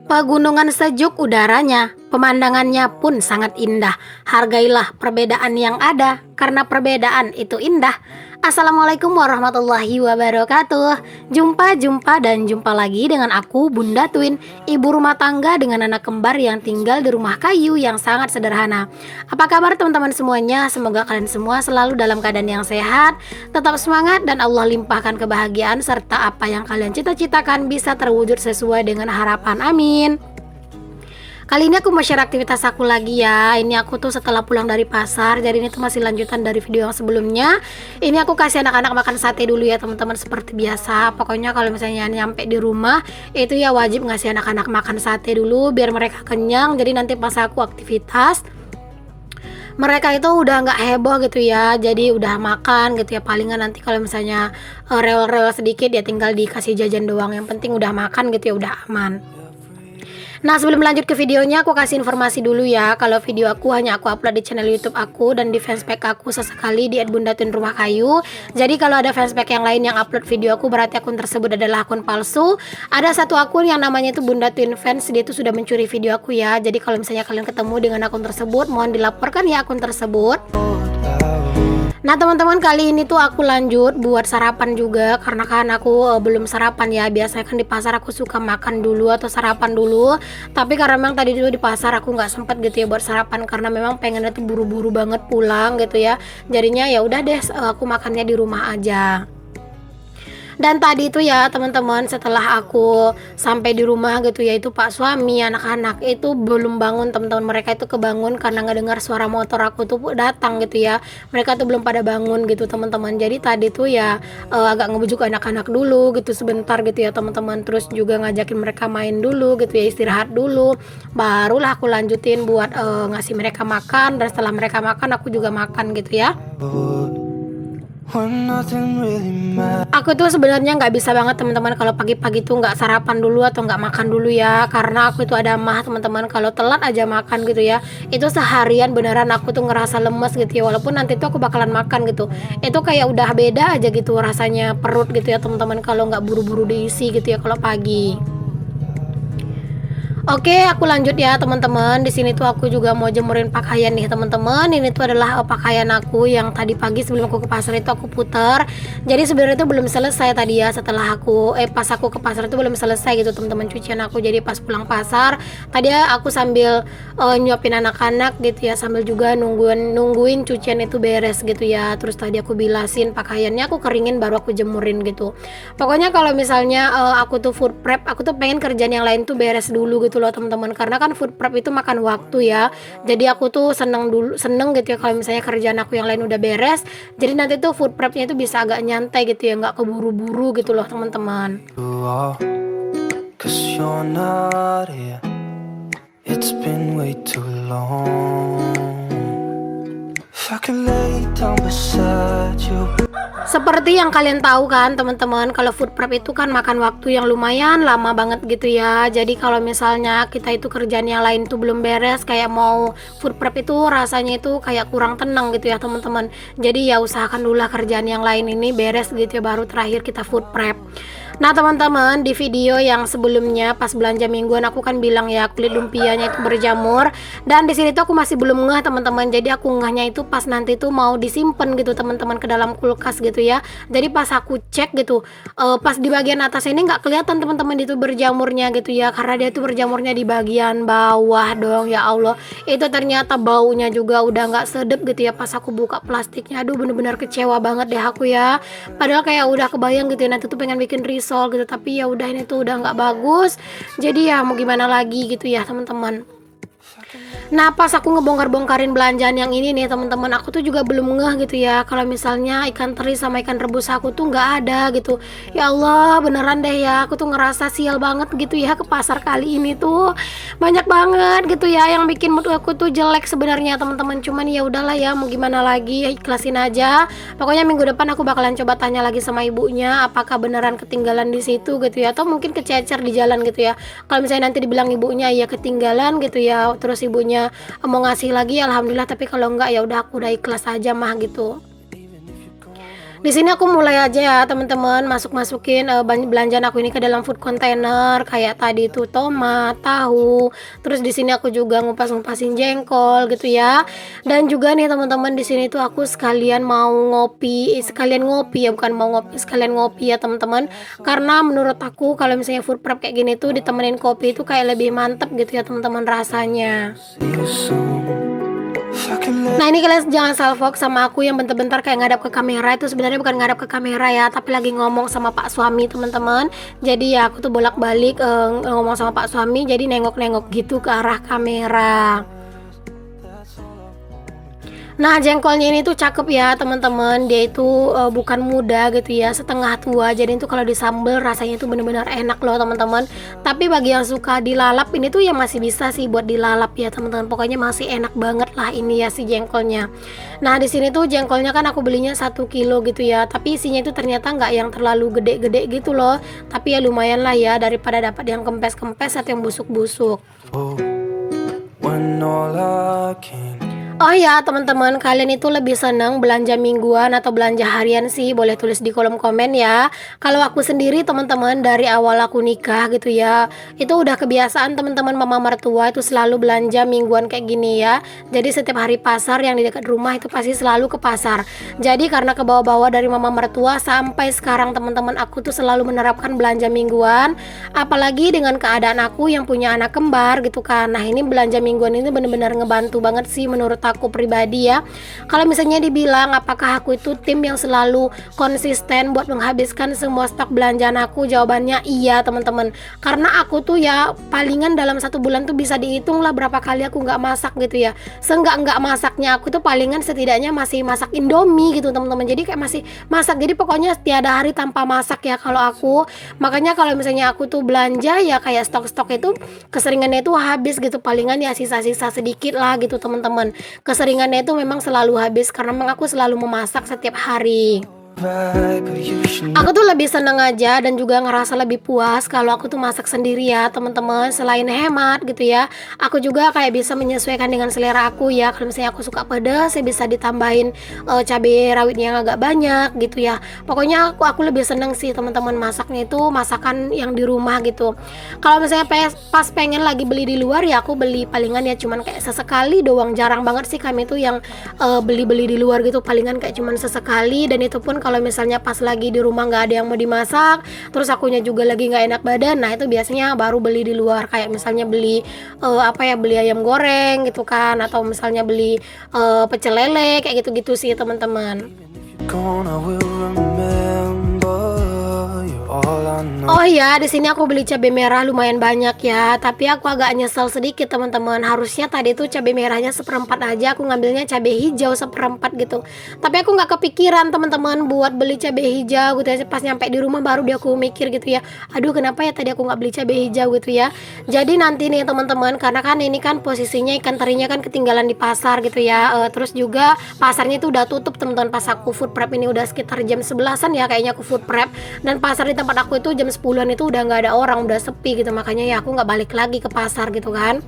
Pegunungan sejuk udaranya, pemandangannya pun sangat indah. Hargailah perbedaan yang ada, karena perbedaan itu indah. Assalamualaikum warahmatullahi wabarakatuh. Jumpa dan jumpa lagi dengan aku, Bunda Twin, ibu rumah tangga dengan anak kembar yang tinggal di rumah kayu yang sangat sederhana. Apa kabar teman-teman semuanya? Semoga kalian semua selalu dalam keadaan yang sehat, tetap semangat, dan Allah limpahkan kebahagiaan serta apa yang kalian cita-citakan bisa terwujud sesuai dengan harapan. Amin. Kali ini aku mau share aktivitas aku lagi ya. Ini aku tuh setelah pulang dari pasar. Jadi ini tuh masih lanjutan dari video yang sebelumnya. Ini aku kasih anak-anak makan sate dulu ya teman-teman, seperti biasa. Pokoknya kalau misalnya nyampe di rumah itu ya wajib ngasih anak-anak makan sate dulu biar mereka kenyang. Jadi nanti pas aku aktivitas mereka itu udah nggak heboh gitu ya, jadi udah makan gitu ya. Palingan nanti kalau misalnya rewel-rewel sedikit ya tinggal dikasih jajan doang, yang penting udah makan gitu ya, udah aman. Nah, sebelum lanjut ke videonya, aku kasih informasi dulu ya. Kalau video aku hanya aku upload di channel YouTube aku dan di fanspage aku sesekali di @bundatwinrumahkayu. Jadi kalau ada fanspage yang lain yang upload video aku, berarti akun tersebut adalah akun palsu. Ada satu akun yang namanya itu Bunda Twin Fans, dia itu sudah mencuri video aku ya. Jadi kalau misalnya kalian ketemu dengan akun tersebut, mohon dilaporkan ya akun tersebut. Nah teman-teman, kali ini tuh aku lanjut buat sarapan juga, karena kan aku belum sarapan ya. Biasanya kan di pasar aku suka makan dulu atau sarapan dulu, tapi karena memang tadi dulu di pasar aku nggak sempet gitu ya buat sarapan, karena memang pengennya tuh buru-buru banget pulang gitu ya. Jadinya ya udah deh, aku makannya di rumah aja. Dan tadi itu ya teman-teman, setelah aku sampai di rumah gitu ya, itu pak suami, anak-anak itu belum bangun teman-teman. Mereka itu kebangun karena ngedengar suara motor aku tuh datang gitu ya. Mereka tuh belum pada bangun gitu teman-teman. Jadi tadi tuh ya agak ngebujuk anak-anak dulu gitu sebentar gitu ya teman-teman. Terus juga ngajakin mereka main dulu gitu ya, istirahat dulu. Barulah aku lanjutin buat ngasih mereka makan, dan setelah mereka makan aku juga makan gitu ya. Aku tuh sebenarnya nggak bisa banget teman-teman kalau pagi-pagi tuh nggak sarapan dulu atau nggak makan dulu ya, karena aku itu ada mah teman-teman. Kalau telat aja makan gitu ya, itu seharian beneran aku tuh ngerasa lemes gitu ya. Walaupun nanti tuh aku bakalan makan gitu, itu kayak udah beda aja gitu rasanya perut gitu ya teman-teman, kalau nggak buru-buru diisi gitu ya kalau pagi. Oke, aku lanjut ya teman-teman. Di sini tuh aku juga mau jemurin pakaian nih teman-teman. Ini tuh adalah pakaian aku yang tadi pagi sebelum aku ke pasar itu aku putar. Jadi sebenarnya itu belum selesai tadi ya, setelah aku pas aku ke pasar itu belum selesai gitu teman-teman cucian aku. Jadi pas pulang pasar tadi aku sambil nyuapin anak-anak gitu ya, sambil juga nungguin cucian itu beres gitu ya. Terus tadi aku bilasin pakaiannya, aku keringin baru aku jemurin gitu. Pokoknya kalau misalnya aku tuh food prep, aku tuh pengen kerjaan yang lain tuh beres dulu gitu loh teman-teman, karena kan food prep itu makan waktu ya. Jadi aku tuh seneng gitu ya kalau misalnya kerjaan aku yang lain udah beres, jadi nanti tuh food prepnya itu bisa agak nyantai gitu ya, nggak keburu-buru gitu loh teman-teman. Seperti yang kalian tahu kan teman-teman, kalau food prep itu kan makan waktu yang lumayan lama banget gitu ya. Jadi kalau misalnya kita itu kerjaan yang lain tuh belum beres, kayak mau food prep itu rasanya itu kayak kurang tenang gitu ya teman-teman. Jadi ya usahakan dulu lah kerjaan yang lain ini beres gitu ya, baru terakhir kita food prep. Nah teman-teman, di video yang sebelumnya pas belanja mingguan aku kan bilang ya kulit lumpianya itu berjamur, dan di sini tuh aku masih belum ngeh teman-teman. Jadi aku ngehnya itu pas nanti tuh mau disimpan gitu teman-teman ke dalam kulkas gitu ya. Jadi pas aku cek gitu, pas di bagian atas ini nggak kelihatan teman-teman itu berjamurnya gitu ya, karena dia tuh berjamurnya di bagian bawah dong. Ya Allah, itu ternyata baunya juga udah nggak sedep gitu ya pas aku buka plastiknya. Aduh, bener-bener kecewa banget deh aku ya. Padahal kayak udah kebayang gitu ya nanti tuh pengen bikin risol gitu, tapi ya udah ini tuh udah nggak bagus. Jadi ya mau gimana lagi gitu ya teman-teman. Nah pas aku ngebongkar-bongkarin belanjaan yang ini nih teman-teman, aku tuh juga belum ngeh gitu ya kalau misalnya ikan teri sama ikan rebus aku tuh nggak ada gitu. Ya Allah, beneran deh ya, aku tuh ngerasa sial banget gitu ya ke pasar kali ini tuh. Banyak banget gitu ya yang bikin mood aku tuh jelek sebenarnya teman-teman. Cuman ya udahlah ya, mau gimana lagi, ikhlasin aja. Pokoknya minggu depan aku bakalan coba tanya lagi sama ibunya apakah beneran ketinggalan di situ gitu ya, atau mungkin kececer di jalan gitu ya. Kalau misalnya nanti dibilang ibunya ya ketinggalan gitu ya, terus ibunya mau ngasih lagi alhamdulillah, tapi kalau enggak ya udah aku udah ikhlas aja mah gitu. Di sini aku mulai aja ya teman-teman masukin belanjaan aku ini ke dalam food container kayak tadi itu tomat, tahu. Terus di sini aku juga ngupas-ngupasin jengkol gitu ya. Dan juga nih teman-teman di sini tuh aku sekalian mau sekalian ngopi ya, bukan mau ngopi, sekalian ngopi ya teman-teman. Karena menurut aku kalau misalnya food prep kayak gini tuh ditemenin kopi itu kayak lebih mantep gitu ya teman-teman rasanya. Nah ini kalian jangan salfok sama aku yang bentar-bentar kayak ngadap ke kamera. Itu sebenarnya bukan ngadap ke kamera ya, tapi lagi ngomong sama pak suami teman-teman. Jadi ya aku tuh bolak-balik ngomong sama pak suami, jadi nengok-nengok gitu ke arah kamera. Nah jengkolnya ini tuh cakep ya teman-teman. Dia itu bukan muda gitu ya, setengah tua. Jadi itu kalau disambel rasanya tuh bener-bener enak loh teman-teman. Tapi bagi yang suka dilalap ini tuh ya masih bisa sih buat dilalap ya teman-teman. Pokoknya masih enak banget lah ini ya si jengkolnya. Nah di sini tuh jengkolnya kan aku belinya 1 kilo gitu ya. Tapi isinya itu ternyata nggak yang terlalu gede-gede gitu loh. Tapi ya lumayan lah ya daripada dapat yang kempes-kempes atau yang busuk-busuk. Oh ya teman-teman, kalian itu lebih senang belanja mingguan atau belanja harian sih? Boleh tulis di kolom komen ya. Kalau aku sendiri teman-teman, dari awal aku nikah gitu ya, itu udah kebiasaan teman-teman mama mertua itu selalu belanja mingguan kayak gini ya. Jadi setiap hari pasar yang di dekat rumah itu pasti selalu ke pasar. Jadi karena kebawa-bawa dari mama mertua sampai sekarang teman-teman, aku tuh selalu menerapkan belanja mingguan. Apalagi dengan keadaan aku yang punya anak kembar gitu kan. Nah ini belanja mingguan ini bener-bener ngebantu banget sih menurut aku pribadi ya. Kalau misalnya dibilang apakah aku itu tim yang selalu konsisten buat menghabiskan semua stok belanjaan aku, jawabannya iya teman-teman. Karena aku tuh ya palingan dalam 1 bulan tuh bisa dihitung lah berapa kali aku nggak masak gitu ya. Seenggak masaknya aku tuh palingan setidaknya masih masak Indomie gitu teman-teman. Jadi kayak masih masak. Jadi pokoknya tiada hari tanpa masak ya kalau aku. Makanya kalau misalnya aku tuh belanja ya kayak stok-stok itu keseringannya itu habis gitu, palingan ya sisa-sisa sedikit lah gitu teman-teman. Keseringannya itu memang selalu habis karena memang aku selalu memasak setiap hari. Aku tuh lebih seneng aja dan juga ngerasa lebih puas kalau aku tuh masak sendiri ya teman-teman. Selain hemat gitu ya, aku juga kayak bisa menyesuaikan dengan selera aku ya. Kalau misalnya aku suka pedas, saya bisa ditambahin cabai rawit yang agak banyak gitu ya. Pokoknya aku lebih seneng sih teman-teman masaknya itu masakan yang di rumah gitu. Kalau misalnya pas pengen lagi beli di luar ya aku beli palingan ya cuman kayak sesekali doang. Jarang banget sih kami tuh yang beli-beli di luar gitu, palingan kayak cuman sesekali. Dan itu pun kalau misalnya pas lagi di rumah nggak ada yang mau dimasak, terus akunya juga lagi nggak enak badan, nah itu biasanya baru beli di luar, kayak misalnya beli beli ayam goreng gitu kan, atau misalnya beli pecel lele kayak gitu-gitu sih teman-teman. Oh iya, di sini aku beli cabai merah lumayan banyak ya, tapi aku agak nyesel sedikit teman-teman. Harusnya tadi tuh cabai merahnya 1/4 aja, aku ngambilnya cabai hijau 1/4 gitu. Tapi aku nggak kepikiran teman-teman buat beli cabai hijau gitu ya. Pas nyampe di rumah baru dia aku mikir gitu ya. Aduh, kenapa ya tadi aku nggak beli cabai hijau gitu ya. Jadi nanti nih teman-teman, karena kan ini kan posisinya ikan terinya kan ketinggalan di pasar gitu ya. Terus juga pasarnya itu udah tutup teman-teman. Pas aku food prep ini udah sekitar jam 11-an ya kayaknya aku food prep, dan pasar di tempat aku itu jam 10-an itu udah nggak ada orang, udah sepi gitu. Makanya ya aku nggak balik lagi ke pasar gitu kan.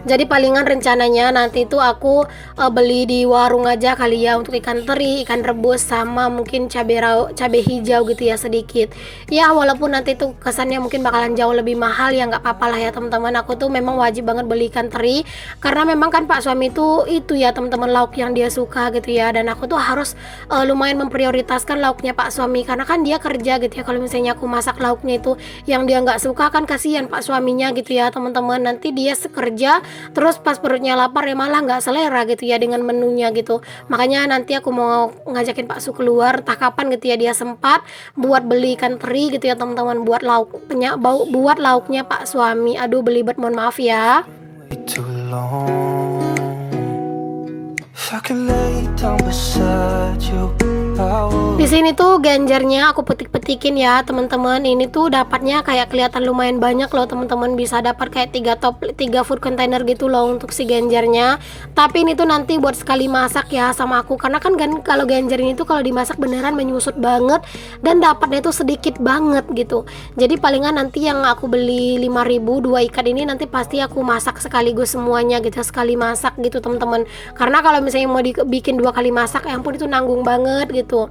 Jadi palingan rencananya nanti itu aku beli di warung aja kali ya, untuk ikan teri, ikan rebus, sama mungkin cabai hijau gitu ya sedikit. Ya walaupun nanti itu kesannya mungkin bakalan jauh lebih mahal ya nggak apa-apa lah ya teman-teman. Aku tuh memang wajib banget beli ikan teri karena memang kan pak suami itu ya teman-teman lauk yang dia suka gitu ya. Dan aku tuh harus lumayan memprioritaskan lauknya pak suami karena kan dia kerja gitu ya. Kalau misalnya aku masak lauknya itu yang dia nggak suka kan kasihan pak suaminya gitu ya teman-teman. Nanti dia sekerja terus pas perutnya lapar ya malah nggak selera gitu ya dengan menunya gitu. Makanya nanti aku mau ngajakin Pak Su keluar entah kapan gitu ya dia sempat buat beli ikan teri gitu ya teman-teman, buat lauknya Pak suami. Aduh belibet, mohon maaf ya. Di sini tuh genjernya aku petik-petikin ya teman-teman. Ini tuh dapatnya kayak kelihatan lumayan banyak loh teman-teman, bisa dapat kayak 3 food container gitu loh untuk si genjernya. Tapi ini tuh nanti buat sekali masak ya sama aku, karena kan kalau genjer ini tuh kalau dimasak beneran menyusut banget dan dapatnya tuh sedikit banget gitu. Jadi palingan nanti yang aku beli 5.000 2 ikat ini nanti pasti aku masak sekaligus semuanya gitu, sekali masak gitu teman-teman. Karena kalau misalnya mau bikin 2 kali masak, ya ampun itu nanggung banget gitu.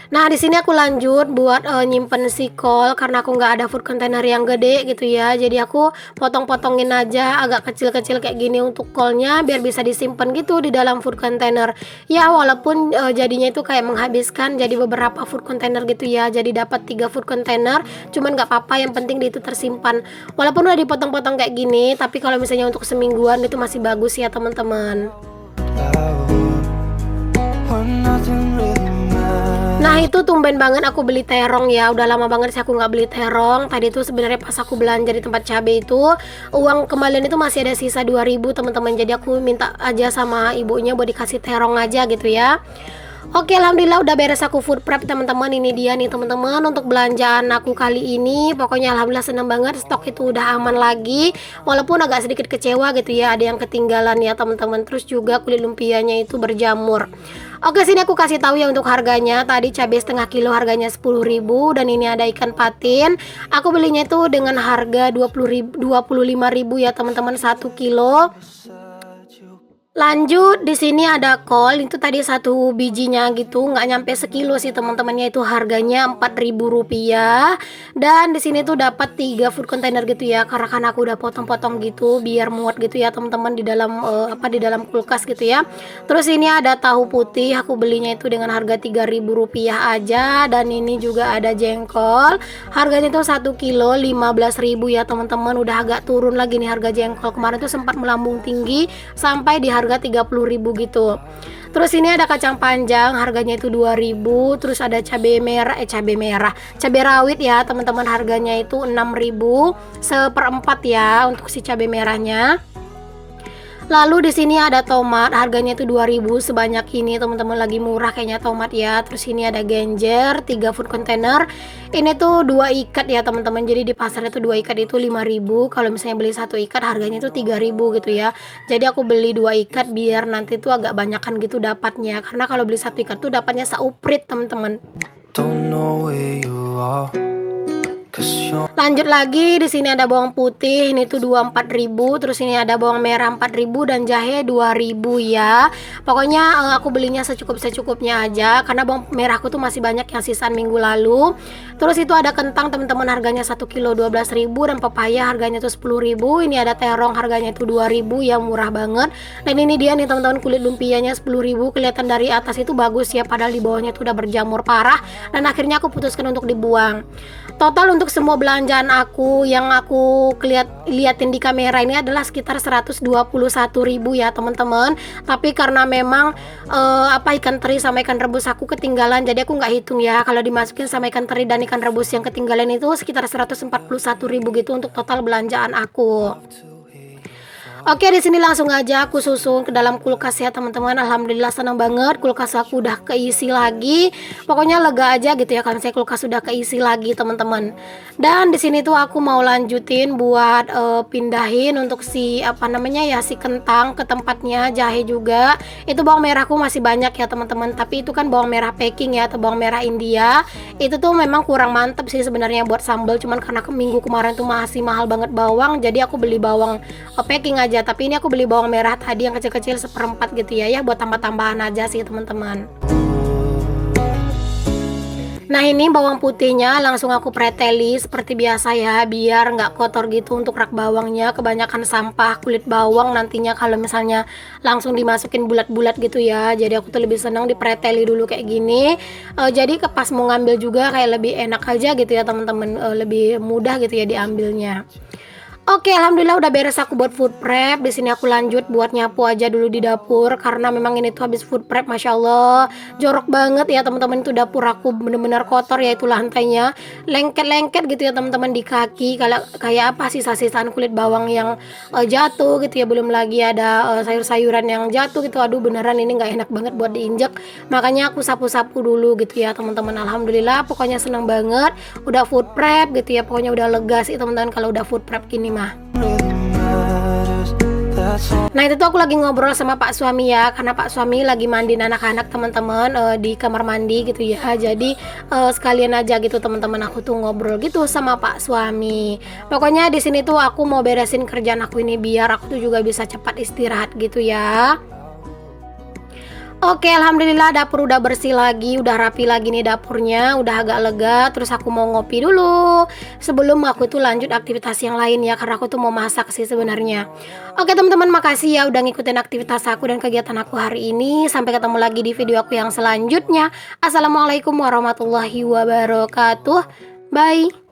Nah, di sini aku lanjut buat nyimpen si kol karena aku nggak ada food container yang gede gitu ya. Jadi aku potong-potongin aja agak kecil-kecil kayak gini untuk kolnya biar bisa disimpan gitu di dalam food container. Ya, walaupun jadinya itu kayak menghabiskan jadi beberapa food container gitu ya. Jadi dapat 3 food container, cuman nggak apa-apa, yang penting di itu tersimpan. Walaupun udah dipotong-potong kayak gini, tapi kalau misalnya untuk semingguan itu masih bagus ya, teman-teman. Nah, itu tumben banget aku beli terong ya. Udah lama banget sih aku nggak beli terong. Tadi tuh sebenarnya pas aku belanja di tempat cabai itu, uang kembalian itu masih ada sisa 2.000 teman-teman. Jadi aku minta aja sama ibunya buat dikasih terong aja gitu ya. Oke, alhamdulillah udah beres aku food prep teman-teman. Ini dia nih teman-teman untuk belanjaan aku kali ini. Pokoknya alhamdulillah seneng banget, stok itu udah aman lagi. Walaupun agak sedikit kecewa gitu ya, ada yang ketinggalan ya teman-teman. Terus juga kulit lumpianya itu berjamur. Oke, sini aku kasih tahu ya untuk harganya. Tadi cabai setengah kilo harganya 10.000, dan ini ada ikan patin. Aku belinya itu dengan harga 25.000 ya teman-teman, 1 kilo. Lanjut, di sini ada kol, itu tadi satu bijinya gitu, nggak nyampe sekilo sih teman-temannya, itu harganya 4.000 rupiah. Dan di sini tuh dapat 3 food container gitu ya, karena kan aku udah potong-potong gitu biar muat gitu ya teman-teman di dalam di dalam kulkas gitu ya. Terus ini ada tahu putih, aku belinya itu dengan harga 3.000 rupiah aja. Dan ini juga ada jengkol, harganya tuh 1 kilo 15.000 ya teman-teman. Udah agak turun lagi nih harga jengkol, kemarin tuh sempat melambung tinggi sampai di harga 30.000 gitu. Terus ini ada kacang panjang, harganya itu 2.000. Terus ada cabai rawit ya teman-teman, harganya itu 6.000 seperempat ya untuk si cabai merahnya. Lalu di sini ada tomat, harganya itu 2.000 sebanyak ini teman-teman, lagi murah kayaknya tomat ya. Terus ini ada genjer 3 food container. Ini tuh 2 ikat ya teman-teman. Jadi di pasar itu 2 ikat itu 5.000. Kalau misalnya beli 1 ikat harganya itu 3.000 gitu ya. Jadi aku beli 2 ikat biar nanti tuh agak banyakan gitu dapatnya. Karena kalau beli 1 ikat tuh dapatnya sauprit teman-teman. Lanjut lagi, di sini ada bawang putih, ini tuh 24.000. Terus ini ada bawang merah 4.000 dan jahe 2.000 ya. Pokoknya aku belinya secukupnya aja karena bawang merahku tuh masih banyak yang sisaan minggu lalu. Terus itu ada kentang teman-teman, harganya 1 kilo 12.000, dan pepaya harganya tuh 10.000. Ini ada terong harganya itu 2.000 ya, murah banget. Dan ini dia nih teman-teman, kulit lumpianya 10.000. Kelihatan dari atas itu bagus ya, padahal di bawahnya itu udah berjamur parah. Dan akhirnya aku putuskan untuk dibuang. Total untuk semua belanjaan aku yang aku liatin di kamera ini adalah sekitar 121.000 ya teman-teman. Tapi karena memang ikan teri sama ikan rebus aku ketinggalan, jadi aku nggak hitung ya. Kalau dimasukin sama ikan teri dan ikan rebus yang ketinggalan itu sekitar 141.000 gitu untuk total belanjaan aku. Oke, di sini langsung aja aku susun ke dalam kulkas ya teman-teman. Alhamdulillah senang banget, kulkas aku udah keisi lagi. Pokoknya lega aja gitu ya kalau saya kulkas sudah keisi lagi teman-teman. Dan di sini tuh aku mau lanjutin buat pindahin untuk si si kentang ke tempatnya, jahe juga. Itu bawang merahku masih banyak ya teman-teman, tapi itu kan bawang merah packing ya atau bawang merah India. Itu tuh memang kurang mantep sih sebenarnya buat sambal, cuman karena minggu kemarin tuh masih mahal banget bawang, jadi aku beli bawang packing aja. Tapi ini aku beli bawang merah tadi yang kecil-kecil seperempat gitu ya buat tambah-tambahan aja sih teman-teman. Nah, ini bawang putihnya langsung aku preteli seperti biasa ya, biar nggak kotor gitu untuk rak bawangnya. Kebanyakan sampah kulit bawang nantinya kalau misalnya langsung dimasukin bulat-bulat gitu ya. Jadi aku tuh lebih senang dipreteli dulu kayak gini. Jadi pas mau ngambil juga kayak lebih enak aja gitu ya teman-teman, lebih mudah gitu ya diambilnya. Oke, alhamdulillah udah beres aku buat food prep. Di sini aku lanjut buat nyapu aja dulu di dapur karena memang ini tuh habis food prep, masya Allah jorok banget ya teman-teman. Itu dapur aku bener-bener kotor ya, itu lantainya lengket-lengket gitu ya teman-teman di kaki, kayak apa sisa-sisaan kulit bawang yang jatuh gitu ya. Belum lagi ada sayur-sayuran yang jatuh gitu. Aduh, beneran ini nggak enak banget buat diinjek. Makanya aku sapu-sapu dulu gitu ya teman-teman. Alhamdulillah pokoknya seneng banget udah food prep gitu ya. Pokoknya udah lega sih teman-teman kalau udah food prep gini. Nah, itu tuh aku lagi ngobrol sama Pak suami ya, karena Pak suami lagi mandiin anak-anak teman-teman di kamar mandi gitu ya. Jadi sekalian aja gitu teman-teman, aku tuh ngobrol gitu sama Pak suami. Pokoknya di sini tuh aku mau beresin kerjaan aku ini biar aku tuh juga bisa cepat istirahat gitu ya. Oke, alhamdulillah dapur udah bersih lagi, udah rapi lagi nih dapurnya, udah agak lega. Terus aku mau ngopi dulu sebelum aku tuh lanjut aktivitas yang lain ya, karena aku tuh mau masak sih sebenarnya. Oke teman-teman, makasih ya udah ngikutin aktivitas aku dan kegiatan aku hari ini. Sampai ketemu lagi di video aku yang selanjutnya. Assalamualaikum warahmatullahi wabarakatuh. Bye.